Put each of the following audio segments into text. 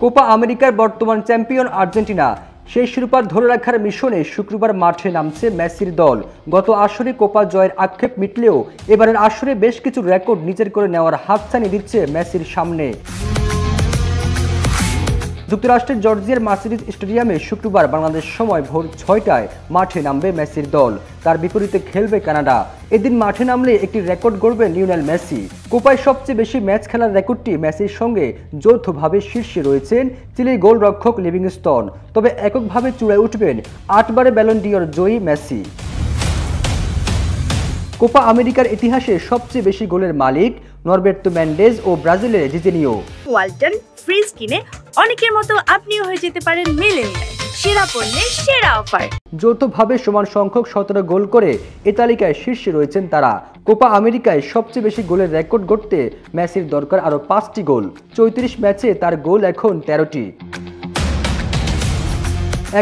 Copa আমেরিকার বর্তমান champion Argentina সেই শিরোপা ধরে রাখার মিশনে শুক্রবার মাঠে নামছে মেসির দল। গত আসরে কোপা জয়ের আক্ষেপ মিটলেও এবারের আসরে বেশ কিছু রেকর্ড নিজের করে নেওয়ার হাতছানি দিচ্ছে মেসির সামনে। যুক্তরাষ্ট্রের জর্জিয়ার মার্সিডিজ স্টেডিয়ামে শুক্রবার বাংলাদেশ সময় ভোর 6টায় মাঠে নামবে মেসির দল। তার বিপরীতে খেলবে কানাডা। এদিন মাঠে নামলে একটি রেকর্ড গড়বে লিওনেল মেসি। কোপায় সবচেয়ে বেশি ম্যাচ খেলার রেকর্ডটি মেসির সঙ্গে যৌথভাবে শীর্ষে রয়েছেন চিলির গোলরক্ষক লিভিংস্টন। তবে এককভাবে চূড়ায় উঠবেন 8বারে ব্যালন ডি'অর জয়ী মেসি। কোপা আমেরিকার ইতিহাসে সবচেয়ে বেশি গোলের মালিক নরবের্তো মেন্ডেজ ও ব্রাজিলের জিজেনিও। ওয়ালটন ফ্রিজ কিনে অনেকের মতো আপনিও হয়ে যেতে পারেন মিলেনিয়াল সেরা পণ্যের সেরা অফার। যৌথভাবে সমান সংখ্যক 17 গোল করে এ তালিকায় শীর্ষে রয়েছেন তারা। কোপা আমেরিকায় সবচেয়ে বেশি গোলের রেকর্ড গড়তে মেসির দরকার আরও 5টি গোল। 34 ম্যাচে তার গোল এখন 13টি।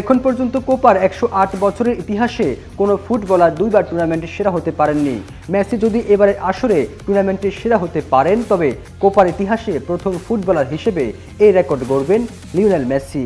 এখন পর্যন্ত কোপার 108 বছরের ইতিহাসে কোনো ফুটবলার 2বার টুর্নামেন্টের সেরা হতে পারেননি। মেসি যদি এবারে আসরে টুর্নামেন্টের সেরা হতে পারেন তবে কোপার ইতিহাসে প্রথম ফুটবলার হিসেবে এই রেকর্ড গড়বেন লিওনেল মেসি।